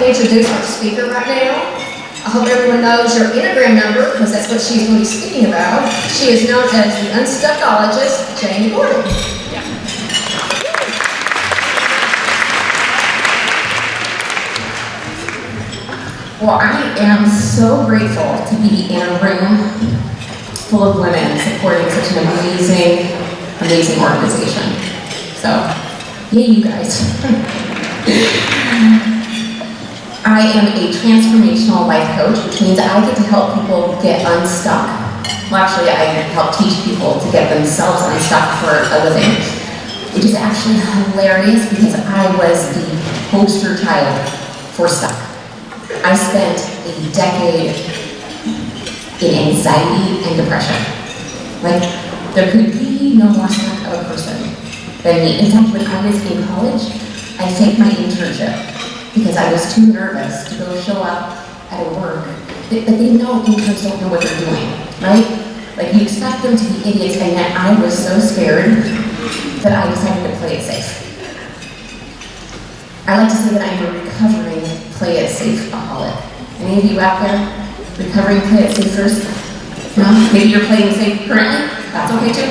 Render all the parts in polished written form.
to introduce our speaker right now. I hope everyone knows your Enneagram number, because that's what she's going to be speaking about. She is known as the Unstuckologist, Jaime Gordon. Well, I am so grateful to be in a room full of women supporting such an amazing, amazing organization. So, yay, you guys. I am a transformational life coach, which means I get to help people get unstuck. Well, actually, I help teach people to get themselves unstuck for a living, which is actually hilarious because I was the poster child for stuck. I spent a decade in anxiety and depression. Like, there could be no more stuck of a person than me. In fact, when I was in college, I faked my internship because I was too nervous to go show up at a work that they know interns don't know what they're doing, right? Like, you expect them to be idiots, and yet I was so scared that I decided to play it safe. I like to say that I'm a recovering play it safe-aholic. Any of you out there recovering play it safers? No? Maybe you're playing safe currently? That's okay too.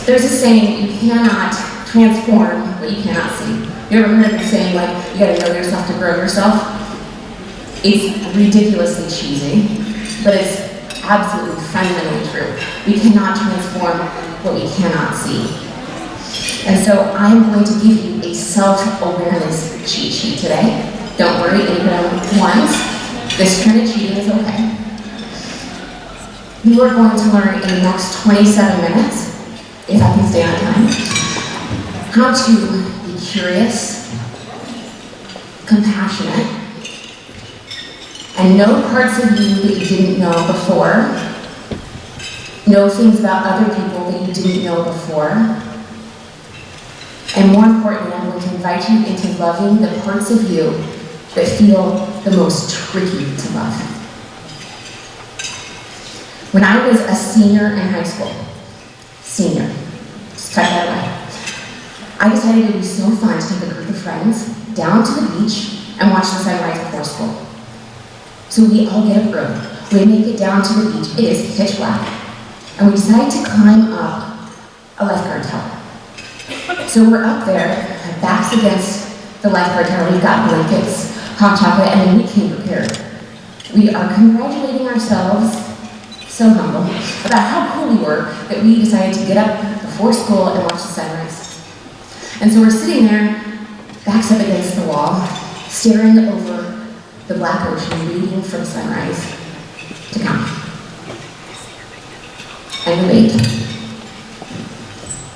There's a saying, you cannot transform what you cannot see. You ever heard the saying, like, you gotta know yourself to grow yourself? It's ridiculously cheesy, but it's absolutely fundamentally true. We cannot transform what we cannot see. And so I'm going to give you a self-awareness cheat sheet today. Don't worry, anyone wants. This kind of cheating is okay. You are going to learn in the next 27 minutes, if I can stay on time, how to be curious, compassionate, and know parts of you that you didn't know before, know things about other people that you didn't know before, and more importantly, I'm going to invite you into loving the parts of you that feel the most tricky to love. When I was a senior in high school, just cut that away, I decided it would be so fun to take a group of friends down to the beach and watch the sunrise before school. So we all get up early. We make it down to the beach. It is pitch black. And we decide to climb up a lifeguard tower. So we're up there, backs against the lifeguard tower. We've got blankets, hot chocolate, and then we came prepared. We are congratulating ourselves, so humble, about how cool we were that we decided to get up before school and watch the sunrise. And so we're sitting there, backs up against the wall, staring over the black ocean, waiting for the sunrise to come. And we wait.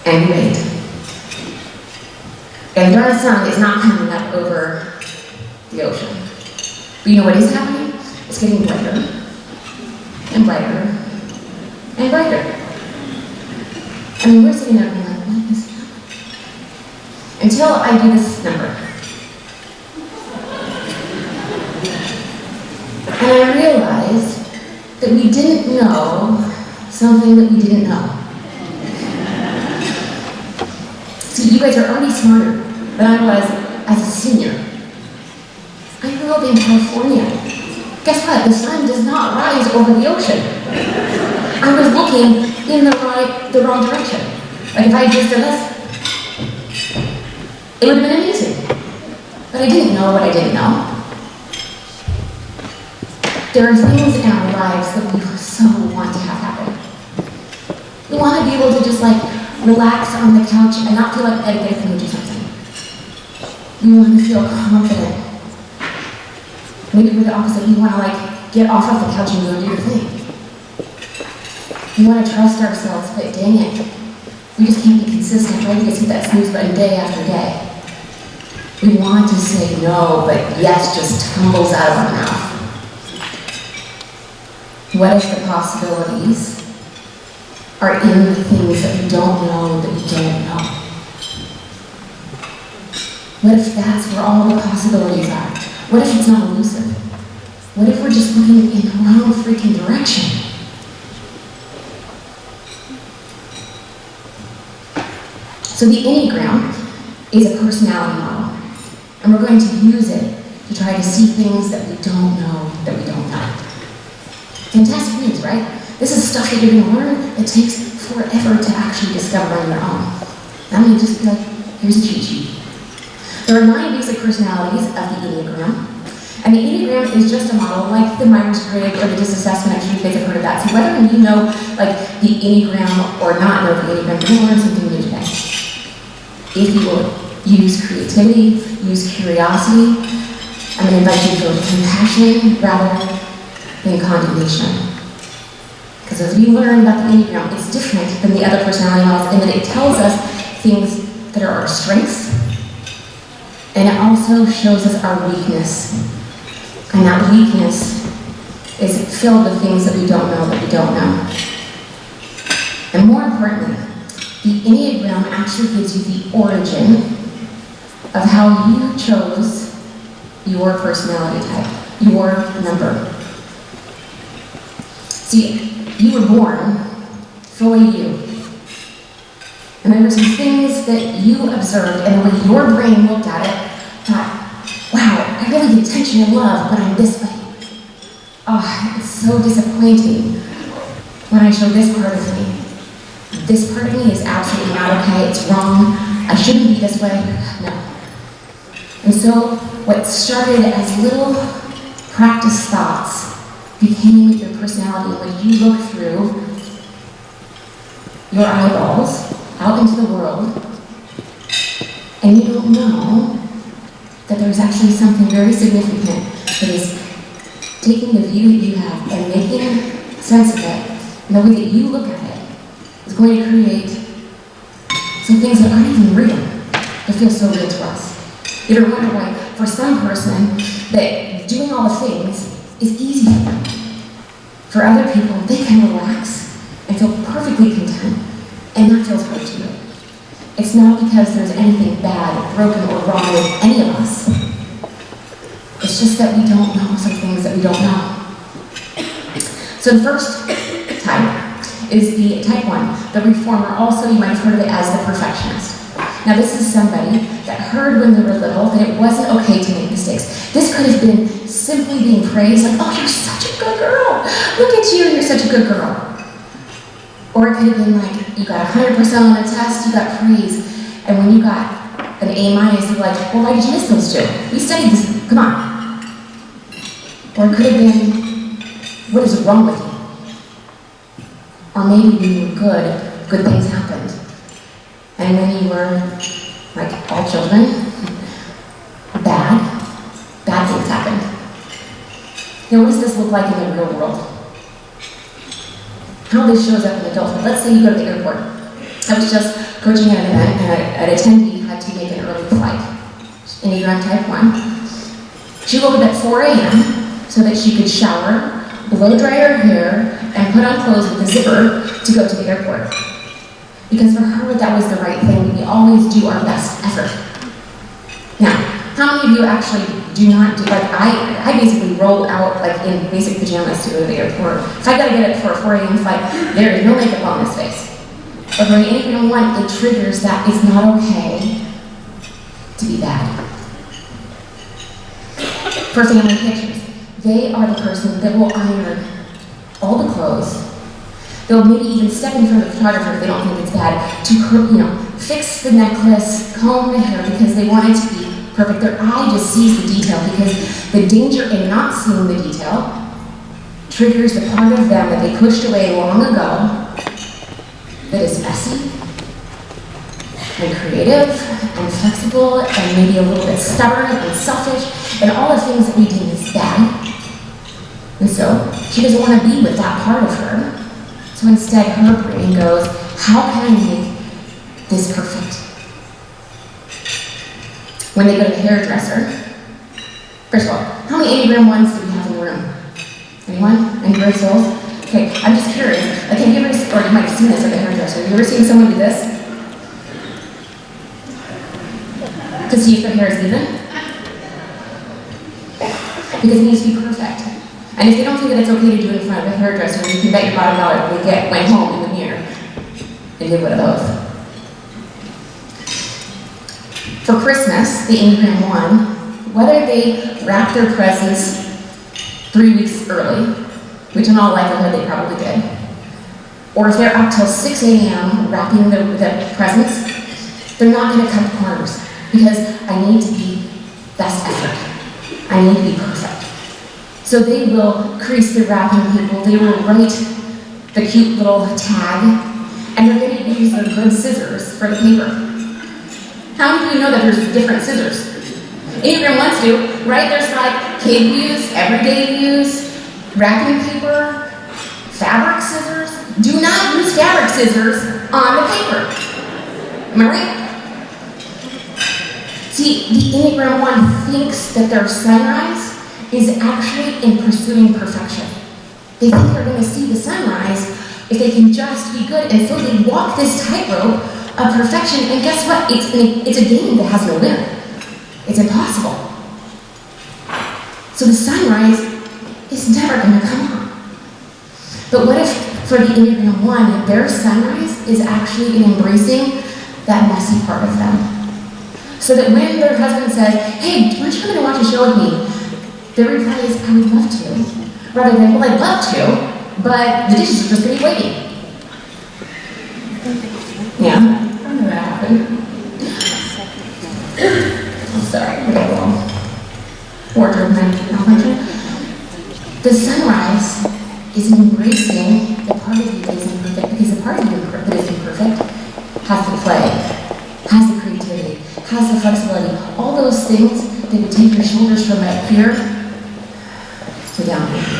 And we wait. And the darn sun is not coming up over the ocean. But you know what is happening? It's getting brighter and brighter and brighter. I mean, we're sitting there being like, what is happening? Until I do this number. And I realized that we didn't know something that we didn't know. See, you guys are already smarter than I was as a senior. I grew up in California. Guess what? The sun does not rise over the ocean. I was looking in the wrong direction. Like, if I had just done this, it would have been amazing. But I didn't know what I didn't know. There are things in our lives that we so want to have happen. We want to be able to just relax on the couch and not feel like anything to do something. We want to feel confident. Maybe we're the opposite. We want to get off of the couch and go do the thing. We want to trust ourselves, but dang it, we just can't be consistent, right? We just hit that snooze button day after day. We want to say no, but yes just tumbles out of our mouth. What if the possibilities are in the things that we don't know that we don't know? What if that's where all the possibilities are? What if it's not elusive? What if we're just looking in the wrong freaking direction? So the Enneagram is a personality model. And we're going to use it to try to see things that we don't know that we don't know. Fantastic news, right? This is stuff that you're going to learn that takes forever to actually discover on your own. I'm going to just be like, here's a cheat sheet. There are 9 basic personalities of the Enneagram. And the Enneagram is just a model like the Myers-Briggs or the DISC assessment. I'm sure you guys have heard of that. So whether you know like the Enneagram or not know the Enneagram, you're going to learn something new today. If you will use creativity, use curiosity, I'm going to invite you to go with compassion rather than condemnation. Because as we learn about the Enneagram, it's different than the other personality models in that it tells us things that are our strengths, and it also shows us our weakness. And that weakness is filled with things that we don't know that we don't know. And more importantly, the Enneagram actually gives you the origin of how you chose your personality type, your number. See, you were born fully you. And there were some things that you observed, and the way your brain looked at it, thought, wow, I really get attention and love, but I'm this way. Oh, it's so disappointing when I show this part of me. This part of me is absolutely not okay, it's wrong, I shouldn't be this way, no. And so, what started as little practice thoughts became your personality when you look through your eyeballs out into the world, and you don't know that there's actually something very significant that is taking the view that you have and making sense of it, and the way that you look at it is going to create some things that aren't even real, that feel so real to us. You ever wonder why, for some person, that doing all the things is easy for them. For other people, they can relax and feel perfectly content, and that feels hard to you. It's not because there's anything bad, broken, or wrong with any of us. It's just that we don't know some things that we don't know. So the first type is the type 1, the reformer. Also, you might have heard of it as the perfectionist. Now, this is somebody that heard when they were little that it wasn't okay to make mistakes. This could have been simply being praised, like, oh, you're such a good girl. Look at you, you're such a good girl. Or it could have been like, you got 100% on a test, you got praise, and when you got an A-, they're like, well, why did you miss those 2? We studied this, come on. Or it could have been, what is wrong with you? Or maybe when you were good things happened. And when you were, like all children, bad things happened. Now, what does this look like in the real world? How this shows up in adulthood. Let's say you go to the airport. I was just coaching at an event, and an attendee had to make an early flight. Enneagram type 1. She woke up at 4 a.m. so that she could shower, blow dry her hair, and put on clothes with a zipper to go to the airport. Because for her, that was the right thing. We always do our best effort. Now, how many of you actually do not do, like I basically roll out like in basic pajamas to go to the airport. If I gotta get up for a 4 a.m. flight, there is no makeup on this face. But for Enneagram 1, it triggers that it's not okay to be bad. For family pictures, they are the person that will iron all the clothes. They'll maybe even step in front of the photographer if they don't think it's bad to, fix the necklace, comb the hair because they want it to be perfect. Their eye just sees the detail because the danger in not seeing the detail triggers the part of them that they pushed away long ago that is messy and creative and flexible and maybe a little bit stubborn and selfish and all the things that we deem as bad. And so she doesn't want to be with that part of her. So instead, her brain goes, how can I make this perfect? When they go to the hairdresser, first of all, how many Enneagram 1s do we have in the room? Anyone? Any brave souls? Okay, I'm just curious. Like, have you ever, or you might have seen this at the hairdresser, have you ever seen someone do this? To see if their hair is even? Because it needs to be perfect. And if they don't think that it's okay to do it in front of a hairdresser, you can bet your bottom dollar they went home in the mirror and did one of those. For Christmas, the Enneagram 1, whether they wrap their presents 3 weeks early, which in all likelihood they probably did, or if they're up till 6 a.m. wrapping the presents, they're not going to cut corners because I need to be best effort. I need to be perfect. So they will crease the wrapping paper, they will write the cute little tag, and they're going to use their good scissors for the paper. How many of you know that there's different scissors? Enneagram 1s do, right? There's like kid use, everyday use, wrapping paper, fabric scissors. Do not use fabric scissors on the paper. Am I right? See, the Enneagram 1 thinks that their sunrise is actually in pursuing perfection. They think they're going to see the sunrise if they can just be good, and so they walk this tightrope of perfection, and guess what? It's a game that has no winner. It's impossible. So the sunrise is never going to come on. But what if, for the Enneagram 1, their sunrise is actually in embracing that messy part of them? So that when their husband says, hey, why don't you come in and watch a show with me? Their reply is, I would love to. Rather than, well, I'd love to, but the dishes are just going to be waiting. Yeah, I know that happened. I'm sorry, I got a little wardrobe malfunction. The sunrise is embracing the part of you that is imperfect, because the part of you that is imperfect has the play, has the creativity, has the flexibility, all those things that would take your shoulders from up here to down here.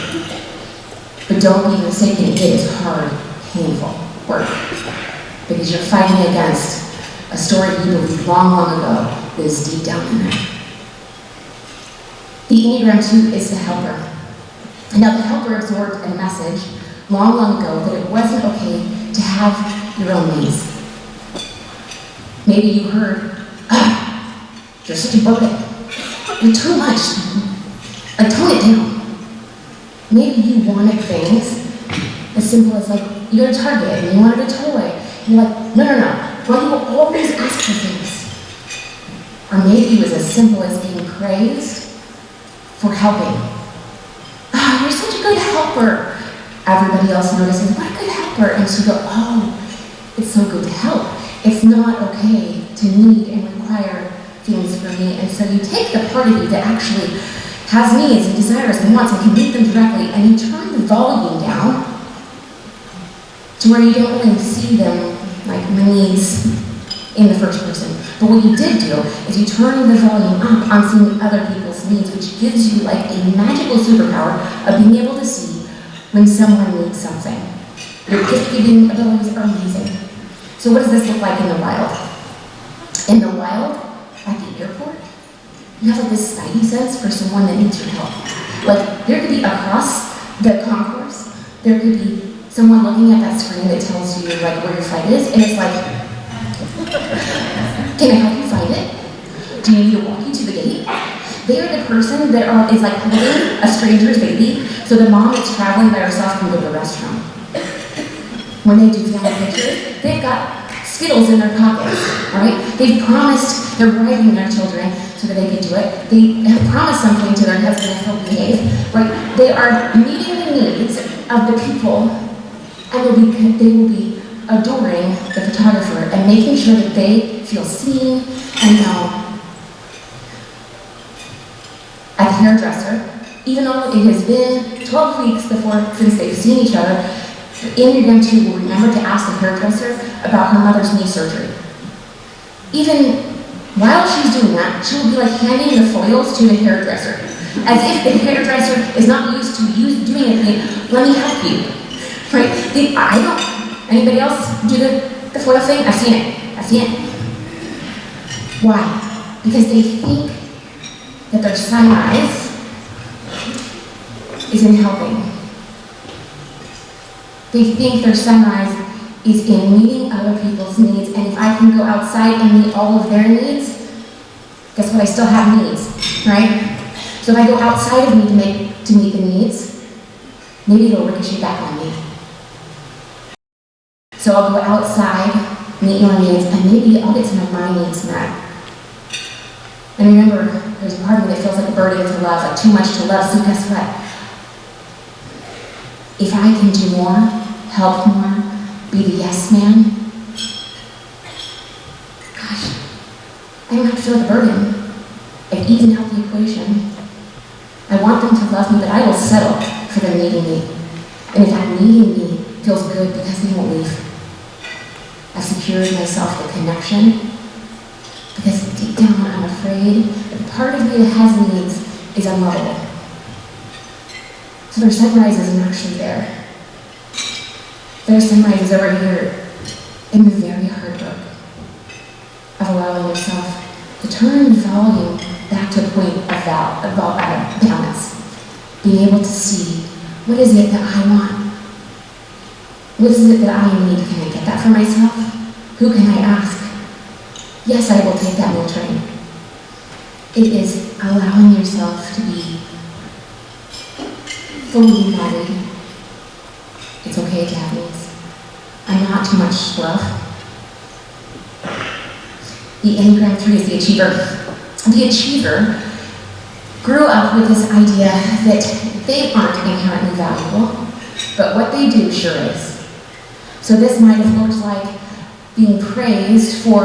But don't be mistaken, it is hard, painful work. Because you're fighting against a story you believed long, long ago that is deep down in there. The Enneagram 2 is the helper. Now, the helper absorbed a message long, long ago that it wasn't okay to have your own needs. Maybe you heard, you're such a burden. You're too much. Like, tone it down. Maybe you wanted things as simple as, like, you go to Target and you wanted a toy. And you're like, no. Why do you always ask for things? Or maybe it was as simple as being praised for helping. Oh, you're such a good helper. Everybody else notices, what a good helper. And so you go, oh, it's so good to help. It's not okay to need and require things from me. And so you take the part of you that actually has needs and desires and wants and can meet them directly, and you turn the volume down to where you don't really see them like my needs in the first person. But what you did do is you turn the volume up on seeing other people's needs, which gives you like a magical superpower of being able to see when someone needs something. Your gift-giving abilities are amazing. So what does this look like in the wild? In the wild, at the airport, you have like this spidey sense for someone that needs your help. Like, there could be across the concourse, there could be someone looking at that screen that tells you like where your flight is, and it's like, can I help you find it? Do you need me to walk you to the gate? They are the person that is like holding a stranger's baby, so the mom that's traveling by herself can go to the restroom. When they do family pictures, they've got Skittles in their pockets, right? They've promised, they're bribing their children so that they can do it. They have promised something to their husband if he'll behave, right? They are meeting the needs of the people, and they will be adoring the photographer and making sure that they feel seen and known. At the hairdresser, even though it has been 12 weeks since they've seen each other, Enneagram 2 will remember to ask the hairdresser about her mother's knee surgery. Even while she's doing that, she will be like handing the foils to the hairdresser, as if the hairdresser is not used to doing anything. Let me help you, right? I don't. Anybody else do the foil thing? I've seen it. Why? Because they think that their sunrise is in helping. They think their sunrise is in meeting other people's needs, and if I can go outside and meet all of their needs, guess what? I still have needs, right? So if I go outside of me to meet the needs, maybe it'll ricochet back on me. So I'll go outside, meet your needs, and maybe I'll get some of my needs met. And remember, there's a part of me that feels like a burden to love, like too much to love, so guess what? If I can do more, help more, be the yes man, gosh, I don't have to feel like a burden. I've evened out the equation. I want them to love me, but I will settle for them needing me. And if that needing me feels good because they won't leave, I've secured myself the connection, because deep down I'm afraid that the part of me that has needs is unlovable. So their sunrise isn't actually there. Their sunrise is over here in the very hard work of allowing yourself to turn the volume back to a point of balance. Being able to see, what is it that I want? What is it that I need? Can I get that for myself? Who can I ask? Yes, I will take that meal train. It is allowing yourself to be fully embodied. It's okay to have needs. I'm not too much fluff. The Enneagram 3 is the achiever. The achiever grew up with this idea that they aren't inherently valuable, but what they do sure is. So this might have looked like being praised for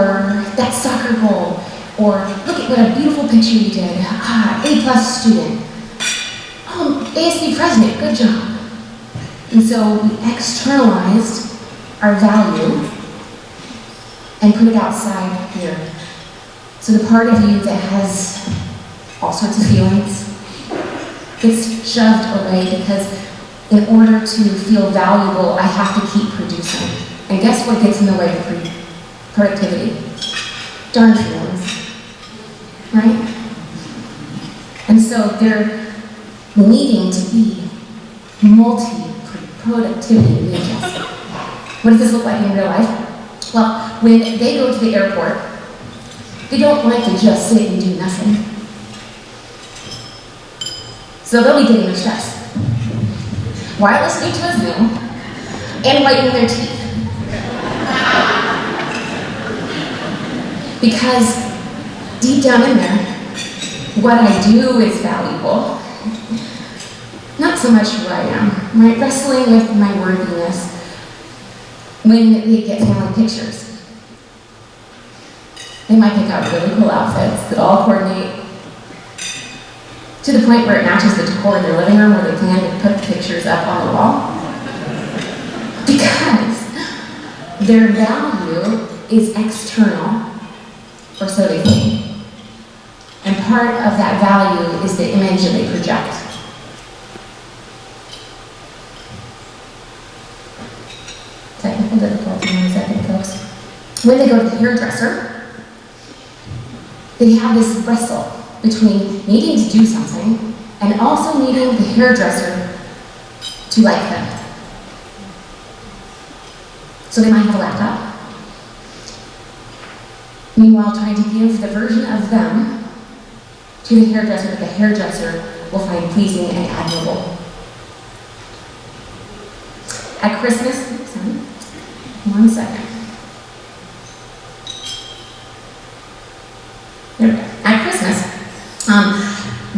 that soccer goal, or look at what a beautiful picture you did, A+ student, oh, ASB president, good job. And so we externalized our value and put it outside here. So the part of you that has all sorts of feelings gets shoved away because in order to feel valuable, I have to keep producing. And guess what gets in the way of productivity? Darn feelings, right? And so they're needing to be multi-productivity ninjas. What does this look like in real life? Well, when they go to the airport, they don't like to just sit and do nothing. So they'll be getting their steps while listening to a Zoom and whitening their teeth. Because deep down in there, what I do is valuable. Not so much who I am, right? Wrestling with my worthiness when they get family pictures. They might pick out really cool outfits that all coordinate to the point where it matches the decor in their living room where they plan to put the pictures up on the wall. Because their value is external, or so they think. And part of that value is the image that they project. Technical difficulty in a second, folks. When they go to the hairdresser, they have this wrestle between needing to do something and also needing the hairdresser to like them. So they might have a laptop. Meanwhile, trying to give the version of them to the hairdresser that the hairdresser will find pleasing and admirable. At Christmas, sorry, 1 second. There we go. At Christmas,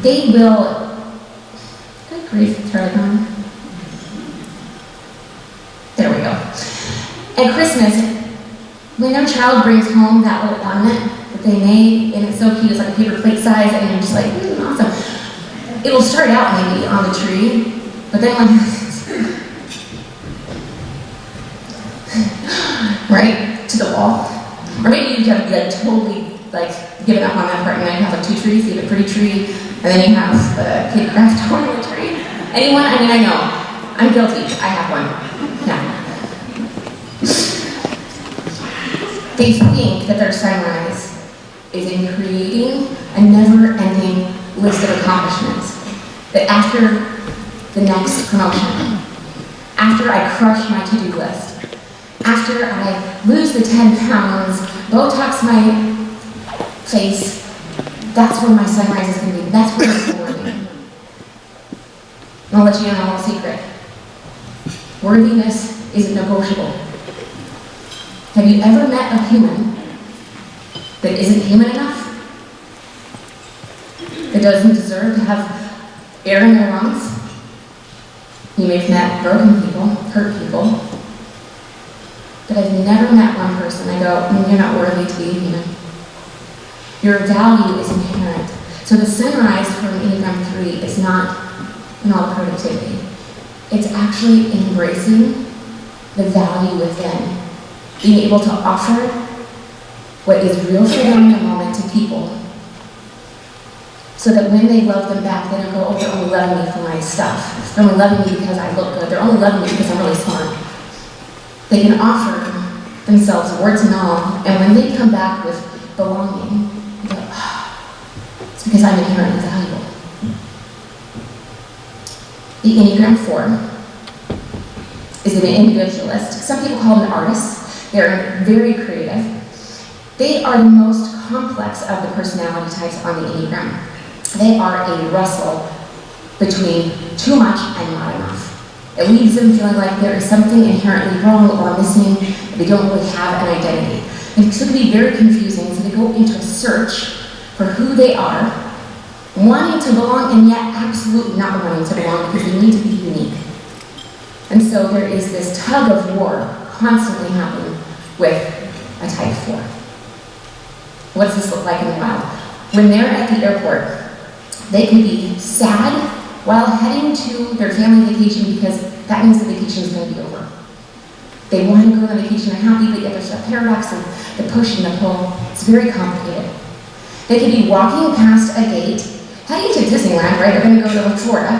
they will, good grief, turn it on. There we go. At Christmas, when their child brings home that little ornament that they made, and it's so cute, it's like a paper plate size, and you're just like, awesome. It will start out maybe on the tree, but then right to the wall. Or maybe you have like totally given up on that part, and then you have like 2 trees, you have a pretty tree, and then you have the kid craft ornament tree. Anyone? I mean, I know. I'm guilty. I have one. Yeah. They think that their sunrise is in creating a never-ending list of accomplishments. That after the next promotion, after I crush my to-do list, after I lose the 10 pounds, Botox my face, that's when my sunrise is going to be. That's when it's worthy. And I'll let you in on a little secret. Worthiness isn't negotiable. Have you ever met a human that isn't human enough? that doesn't deserve to have air in their lungs. You may have met broken people, hurt people, but I've never met one person I go, you're not worthy to be human. Your value is inherent. So the sunrise for an Enneagram 3 is not in all productivity. It's actually embracing the value within. Being able to offer what is real for them in the moment to people, so that when they love them back, they don't go, oh, they're only loving me for my stuff. They're only loving me because I look good. They're only loving me because I'm really smart. They can offer themselves, warts and all, and when they come back with belonging, they go, it's because I'm inherently valuable. The Enneagram 4 is an individualist. Some people call them artists. They're very creative. They are the most complex of the personality types on the Enneagram. They are a wrestle between too much and not enough. It leaves them feeling like there is something inherently wrong or missing. They don't really have an identity. And so it can be very confusing. So they go into a search for who they are, wanting to belong and yet absolutely not wanting to belong because they need to be unique. And so there is this tug of war constantly happening with a type 4. What does this look like in the wild? When they're at the airport, they can be sad while heading to their family vacation because that means the vacation is going to be over. They want to go on vacation, they're happy, but yet there's that paradox of the push and the pull. It's very complicated. They can be walking past a gate, heading to Disneyland, right? They're going to go to Florida.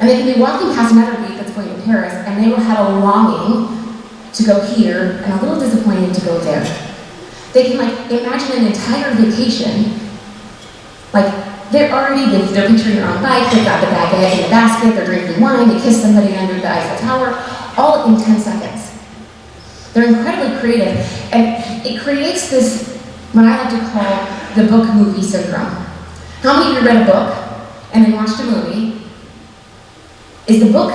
And they can be walking past another gate that's going to Paris, and they will have a longing to go here and a little disappointed to go there. They can imagine an entire vacation, they're picturing their own bike, they've got the baguette in the basket, they're drinking wine, they kiss somebody under the Eiffel Tower, all in 10 seconds. They're incredibly creative, and it creates this, what I like to call the book movie syndrome. How many of you read a book and then watched a movie? Is the book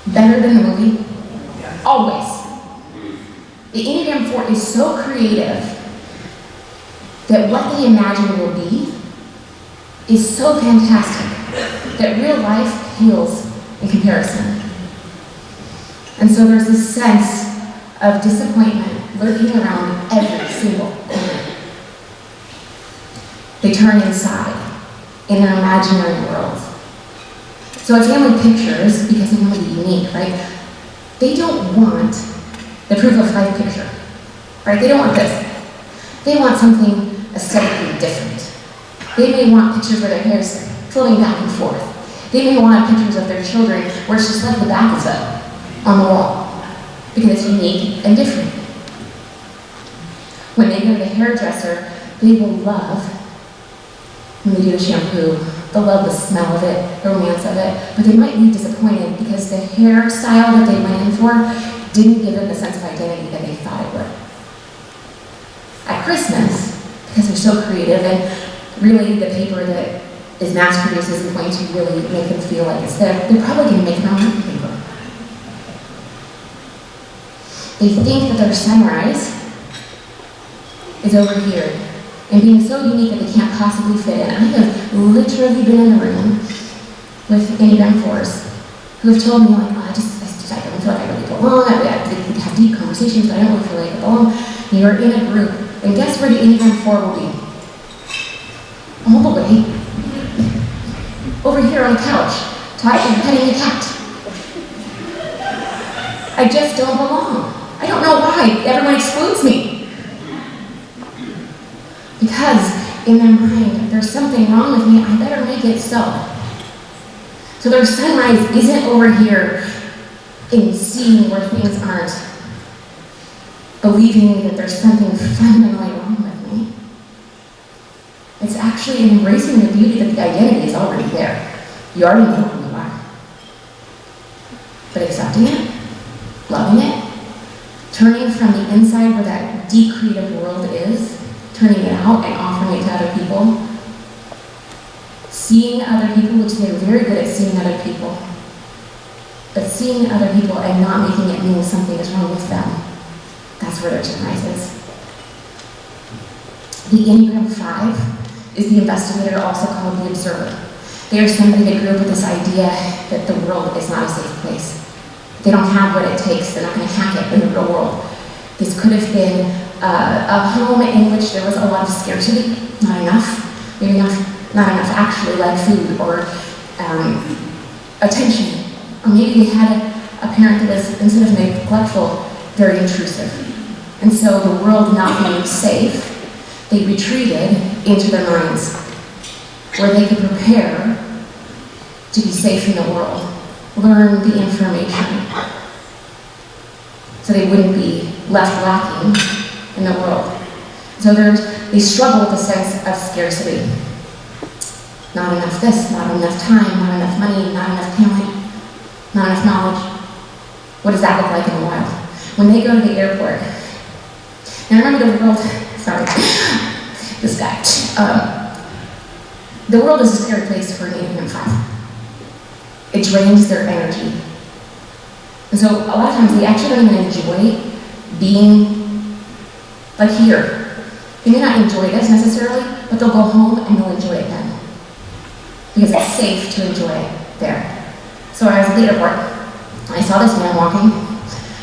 better than the movie? Always. The Enneagram 4 is so creative that what they imagine will be is so fantastic that real life pales in comparison. And so there's this sense of disappointment lurking around every single corner. They turn inside in their imaginary world. So a family pictures, because they want to be unique, right? They don't want the proof of life picture, right? They don't want this. They want something aesthetically different. They may want pictures where their hair is flowing back and forth. They may want pictures of their children where it's just like the back is up on the wall because it's unique and different. When they go to the hairdresser, they will love when they do a shampoo. They'll love the smell of it, the romance of it, but they might be disappointed because the hairstyle that they went in for didn't give them the sense of identity that they thought it would. At Christmas, because they're so creative, and really the paper that is mass-produced isn't going to really make them feel like it's there, they're probably going to make their own paper. They think that their sunrise is over here, and being so unique that they can't possibly fit in. I have literally been in a room with Enneagram 4s who have told me, I don't feel like I really belong. I have deep conversations, but I don't really feel like I belong. And you're in a group, and guess where the Enneagram 4 will be? All the way over here on the couch, petting a cat. I just don't belong. I don't know why everyone excludes me. Because in their mind, there's something wrong with me, I better make it so. So their sunrise isn't over here in seeing where things aren't, believing that there's something fundamentally wrong with me. It's actually embracing the beauty that the identity is already there. You already know who you are. But accepting it, loving it, turning from the inside where that deep creative world is, turning it out and offering it to other people, seeing other people, which they're very good at seeing other people, but seeing other people and not making it mean something is wrong with them. That's where their sunrise is. The Enneagram 5 is the investigator, also called the observer. They are somebody that grew up with this idea that the world is not a safe place. They don't have what it takes. They're not going to hack it in the real world. This could have been a home in which there was a lot of scarcity, not enough, maybe not enough actually, like food or attention. Or maybe they had a parent that was, instead of neglectful, very intrusive. And so the world not being safe, they retreated into their minds, where they could prepare to be safe in the world, learn the information, so they wouldn't be left lacking in the world. So they struggle with a sense of scarcity. Not enough this, not enough time, not enough money, not enough talent, not enough knowledge. What does that look like in the wild? When they go to the airport, now remember the world, sorry, this guy. The world is a scary place for an Enneagram 5. It drains their energy. And so a lot of times they actually don't even enjoy being like here. They may not enjoy this necessarily, but they'll go home and they'll enjoy it then. Because it's safe to enjoy it there. So I was at the airport, I saw this man walking,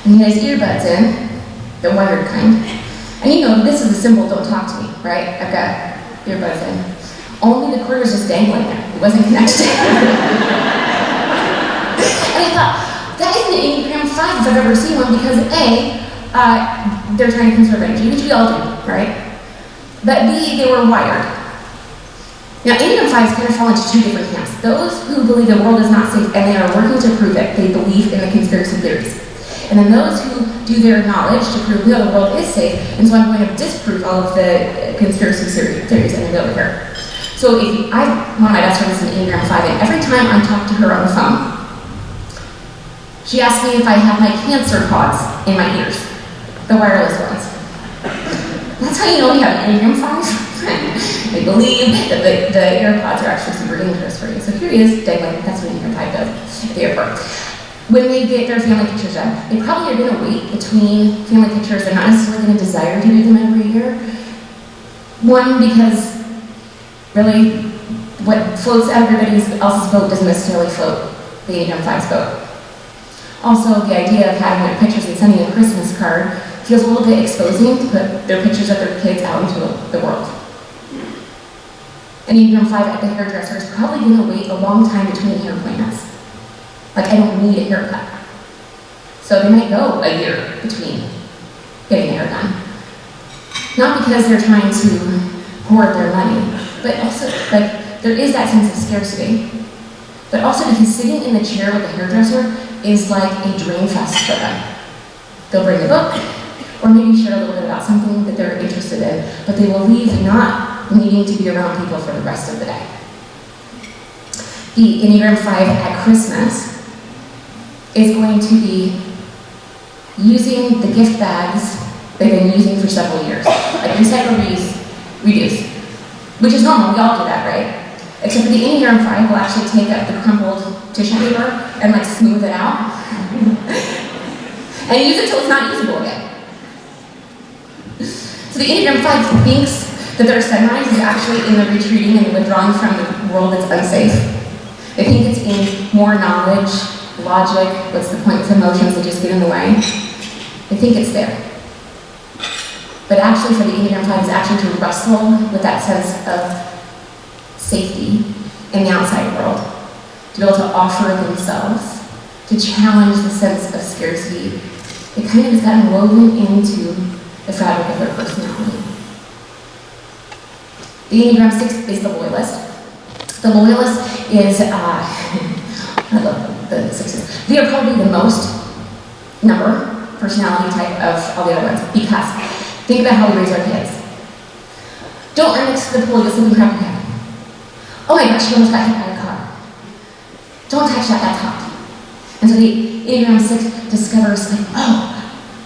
and he had his earbuds in, the wired kind. And you know, this is a symbol, don't talk to me, right? I've got earbuds in. Only the cord was just dangling there. It wasn't connected. And I thought, that isn't an Enneagram 5 if I've ever seen one, because A, they're trying to conserve energy, which we all do, right? But B, they were wired. Now, Enneagram 5s kind of fall into two different camps. Those who believe the world is not safe and they are working to prove it, they believe in the conspiracy theories. And then those who do their knowledge to prove, no, the world is safe, and so I'm going to disprove all of the conspiracy theories and they go over here. So one of my best friends is an Enneagram 5, and every time I talk to her on the phone, she asks me if I have my cancer pods in my ears, the wireless ones. That's how you know we have an Enneagram 5. They believe that the AirPods are actually super dangerous for you. So here he is, dangling. That's what an Enneagram 5 does at the airport. When they get their family pictures done, they probably are going to wait between family pictures. They're not necessarily going to desire to do them every year. One, because really what floats everybody else's boat doesn't necessarily float the Enneagram 5's boat. Also, the idea of having their pictures and sending a Christmas card feels a little bit exposing to put their pictures of their kids out into the world. An Enneagram 5 at the hairdresser is probably going to wait a long time between hair appointments. Like, I don't need a haircut. So they might go a year between getting a hair done. Not because they're trying to hoard their money, but also, like, there is that sense of scarcity. But also because sitting in the chair with the hairdresser is like a dream fest for them. They'll bring a book, or maybe share a little bit about something that they're interested in, but they will leave not needing to be around people for the rest of the day. The Enneagram 5 at Christmas is going to be using the gift bags they've been using for several years. Like recycle, reduce, which is normal, we all do that, right? Except for the Enneagram 5 will actually take up the crumpled tissue paper and like smooth it out and use it till it's not usable again. So the Enneagram 5 thinks that their sunrise is actually in the retreating and withdrawing from the world that's unsafe. They think it's in more knowledge, logic, what's the point with emotions that just get in the way. They think it's there. But actually for the Enneagram 5 is actually to wrestle with that sense of safety in the outside world, to be able to offer themselves, to challenge the sense of scarcity. It kind of has gotten woven into the fabric of their personality. The Enneagram 6 is the loyalist. The loyalist is, I love the sixes. They are probably the most number personality type of all the other ones, because think about how we raise our kids. Don't run next to the pool, you'll slip and crack your head. Oh my gosh, you almost got hit by a car. Don't touch that, that's hot. And so the Enneagram 6 discovers, like, oh,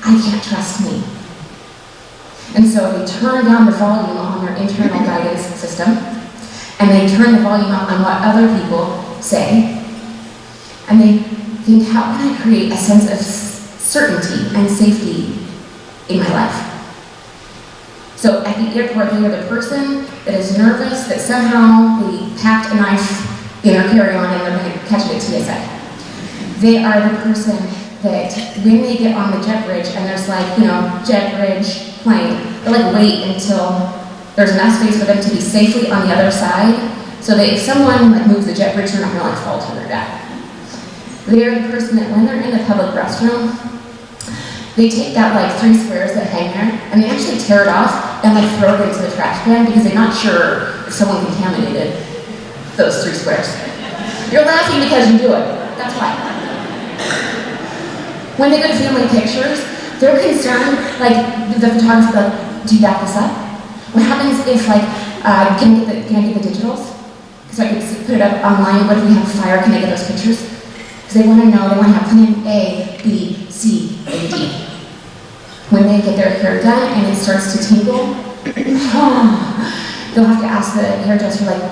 I can't trust me. And so they turn down the volume on their internal guidance system, and they turn the volume up on what other people say, and they think, how can I create a sense of certainty and safety in my life? So at the airport, they are the person that is nervous that somehow they packed a knife in their carry-on and they're going to catch it at TSA. They are the person that when they get on the jet bridge and there's like, jet bridge plane, they're like, wait until there's enough space for them to be safely on the other side, so that if someone like moves the jet bridge, they're not going to like fall to their death. They are the person that when they're in the public restroom, they take that like 3 squares that hang there, and they actually tear it off and like throw it into the trash can because they're not sure if someone contaminated those 3 squares. You're laughing because you do it. That's why. When they go to family pictures, they're concerned, like the photographer, like, do you back this up? What happens if like, can I get the digitals? Because I could put it up online, what if we have a fire, can I get those pictures? Because they want to know, they want to have plan A, B, C, and D. When they get their hair done and it starts to tingle, they'll have to ask the hairdresser, like,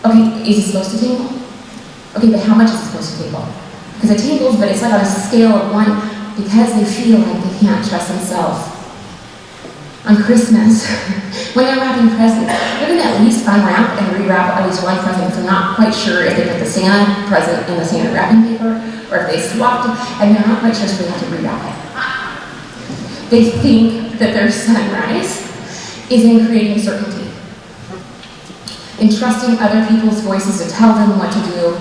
okay, is it supposed to tingle? Okay, but how much is it supposed to tingle? Because it tingles, but it's like on a scale of 1, because they feel like they can't trust themselves. On Christmas, when they're wrapping presents, they're going to at least unwrap and rewrap at least one present, because they're not quite sure if they put the Santa present in the Santa wrapping paper, or if they swapped it, and they're not quite sure, so they have to rewrap it. They think that their sunrise is in creating certainty, in trusting other people's voices to tell them what to do,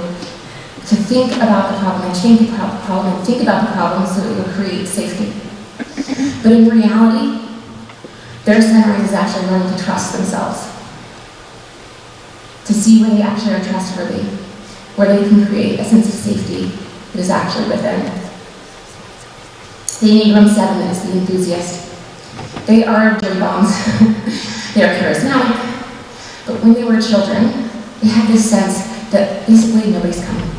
to think about the problem and think about the problem and think about the problem so it will create safety. But in reality, their sunrise is actually learning to trust themselves, to see where they actually are trustworthy, where they can create a sense of safety that is actually within. The Enneagram 7 is the enthusiast. They are dirty bombs. They are charismatic, but when they were children, they had this sense that basically nobody's coming.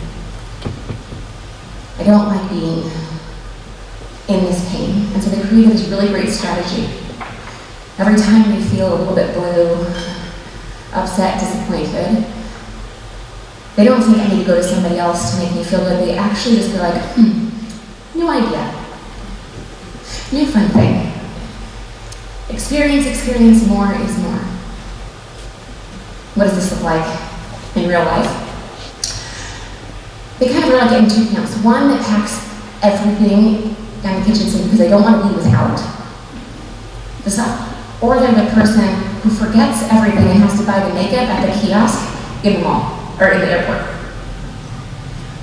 I don't like being in this pain, and so they created this really great strategy. Every time they feel a little bit blue, upset, disappointed, they don't think I need to go to somebody else to make me feel good. They actually just go like, new idea, new fun thing. Experience more is more. What does this look like in real life? They kind of are like in 2 camps. One that packs everything down the kitchen sink because they don't want to be without the stuff. Or they're the person who forgets everything and has to buy the makeup at the kiosk in the mall, or in the airport.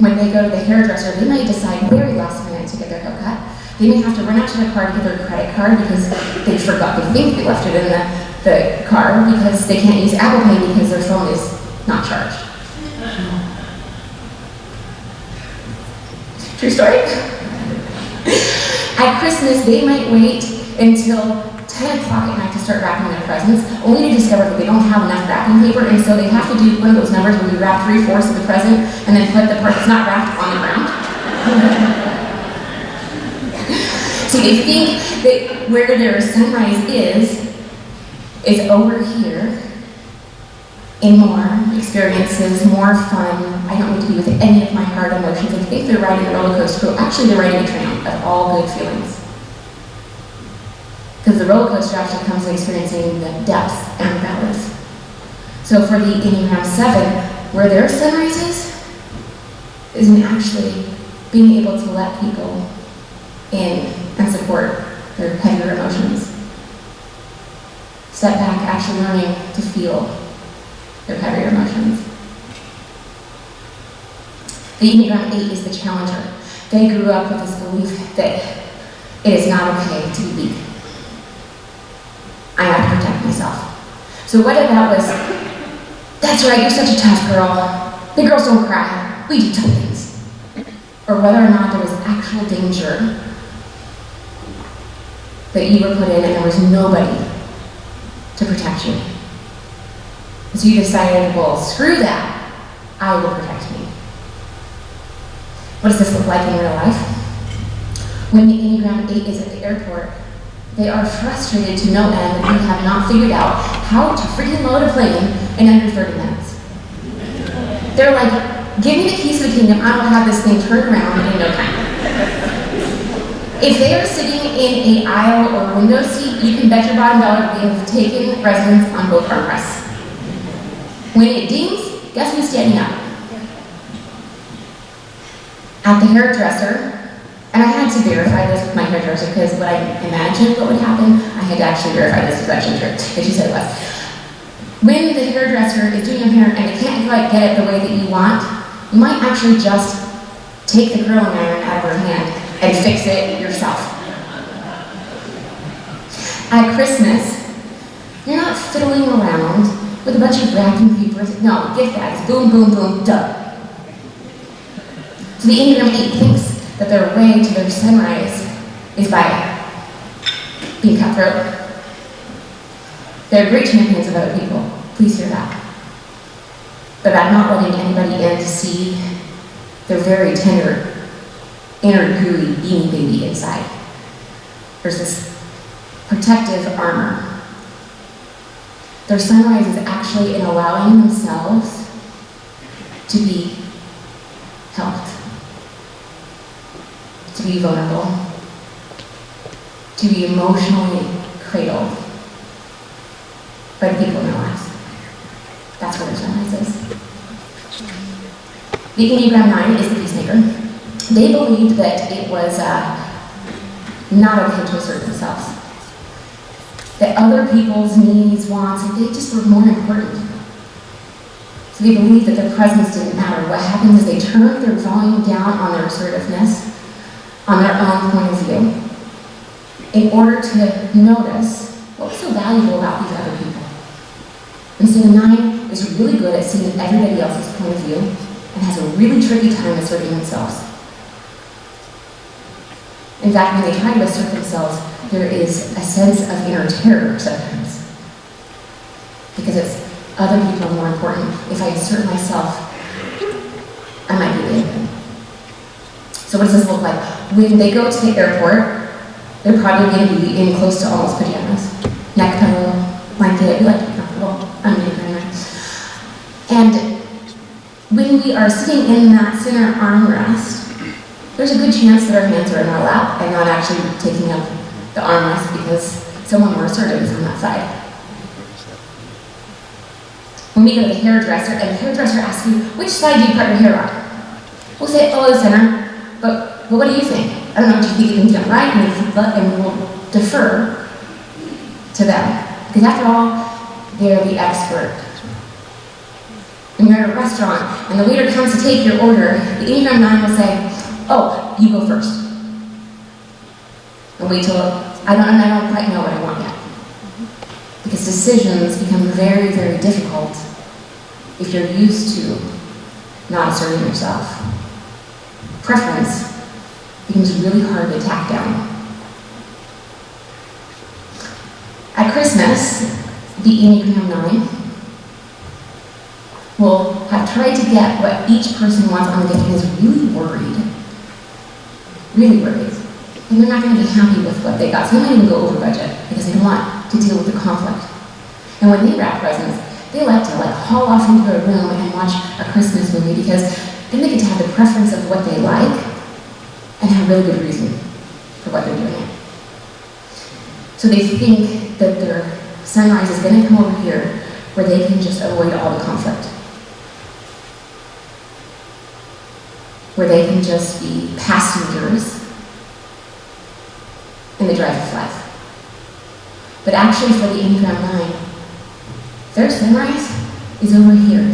When they go to the hairdresser, they might decide very last minute to get their hair cut. They may have to run out to the car to get their credit card because they forgot, they think they left it in the car because they can't use Apple Pay because their phone is not charged. True story? At Christmas, they might wait until 10 o'clock at night to start wrapping their presents, only to discover that they don't have enough wrapping paper, and so they have to do one of those numbers where you wrap 3/4 of the present and then put the part that's not wrapped on the ground. So they think that where their sunrise is over here, in more experiences, more fun. I don't need to be with any of my hard emotions. They think they're riding a roller coaster, but actually they're riding a train of all good feelings. Because the roller coaster actually comes in experiencing the depths and the valleys. So for the Enneagram 7, where their sunrise is in actually being able to let people in and support their heavier emotions. Step back, actually learning to feel their heavier emotions. The Enneagram 8 is the challenger. They grew up with this belief that it is not okay to be weak. I have to protect myself. So whether that was, that's right, you're such a tough girl. The girls don't cry. We do tough things. Or whether or not there was actual danger that you were put in and there was nobody to protect you. So you decided, well, screw that. I will protect me. What does this look like in real life? When the Enneagram 8 is at the airport, they are frustrated to no end that we have not figured out how to freaking load a plane in under 30 minutes. They're like, give me the keys to the kingdom, I will have this thing turned around in no time. If they are sitting in an aisle or window seat, you can bet your bottom dollar they have taken residence on both armrests. When it dings, guess who's standing up? At the hairdresser, and I had to verify this with my hairdresser because what I imagined what would happen, I had to actually verify this was actually true, and she said it was. When the hairdresser is doing your hair and they can't quite get it the way that you want, you might actually just take the curling iron out of her hand and fix it yourself. At Christmas, you're not fiddling around with a bunch of wrapping papers. No, gift bags, boom, boom, boom, done. So the Enneagram 8 thinks that their way to their sunrise is by being cutthroat. They're great champions of other people. Please hear that. But about not letting anybody in to see their very tender, inner gooey beanie baby inside. There's this protective armor. Their sunrise is actually in allowing themselves to be helped, to be vulnerable, to be emotionally cradled by the people in their lives. That's where their sunrise is. The Enneagram 9 is the peacemaker. They believed that it was not okay to assert themselves. That other people's needs, wants, they just were more important. So they believed that their presence didn't matter. What happens is they turned their volume down on their assertiveness, on their own point of view, in order to notice what was so valuable about these other people. And so the 9 is really good at seeing everybody else's point of view and has a really tricky time asserting themselves. In fact, when they try to assert themselves, there is a sense of inner terror sometimes. Because it's other people are more important. If I assert myself, I might be the enemy. So what does this look like? When they go to the airport, they're probably going to be in close to almost pajamas. Neck pillow, blanket, we like to be comfortable. I'm an Enneagram. And when we are sitting in that center armrest, there's a good chance that our hands are in our lap and not actually taking up the armrest because someone more assertive is on that side. When we go to the hairdresser, and the hairdresser asks you, which side do you cut your hair on? We'll say, oh, the center, but what do you think? I don't know what you think you can do right, and we'll defer to them. Because after all, they're the expert. When you're at a restaurant and the waiter comes to take your order, the Enneagram 9 will say, oh, you go first. And wait till, I don't quite know what I want yet. Because decisions become very, very difficult if you're used to not asserting yourself. Preference becomes really hard to tack down. At Christmas, the Enneagram 9 will have tried to get what each person wants on the gift and is really worried. Really worried. And they're not going to be happy with what they got. So they might even go over budget because they want to deal with the conflict. And when they wrap presents, they like to haul off into a room and watch a Christmas movie because then they get to have the preference of what they like and have really good reason for what they're doing. So they think that their sunrise is going to come over here where they can just avoid all the conflict. Where they can just be passengers in the drive of life. But actually for the Enneagram 9, their sunrise is over here.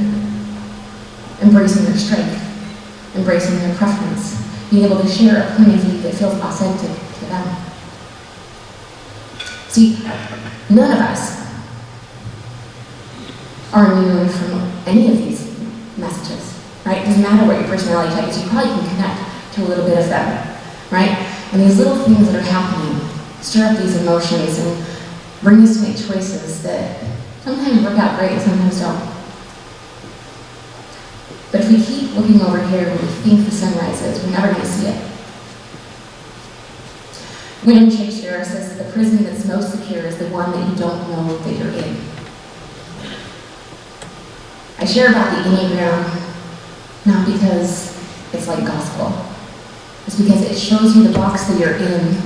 Embracing their strength, embracing their preference, being able to share a point of view that feels authentic to them. See, none of us are immune from any of these messages, right? It doesn't matter what your personality type is, you probably can connect to a little bit of them, right? And these little things that are happening stir up these emotions and bring us to make choices that sometimes work out great and sometimes don't. But if we keep looking over here where we think the sunrise is, we're never going to see it. William Shakespeare says that the prison that's most secure is the one that you don't know that you're in. I share about the Enneagram not because it's like gospel. It's It's because it shows you the box that you're in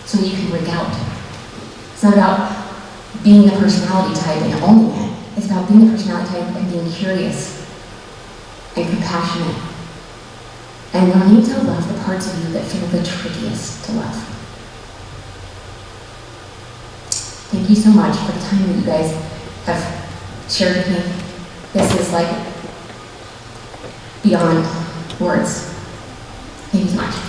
so you can break out. It's not about being the personality type and owning it. It's about being the personality type and being curious and compassionate and learning to love the parts of you that feel the trickiest to love. Thank you so much for the time that you guys have shared with me. This is like beyond words. Thank you so much.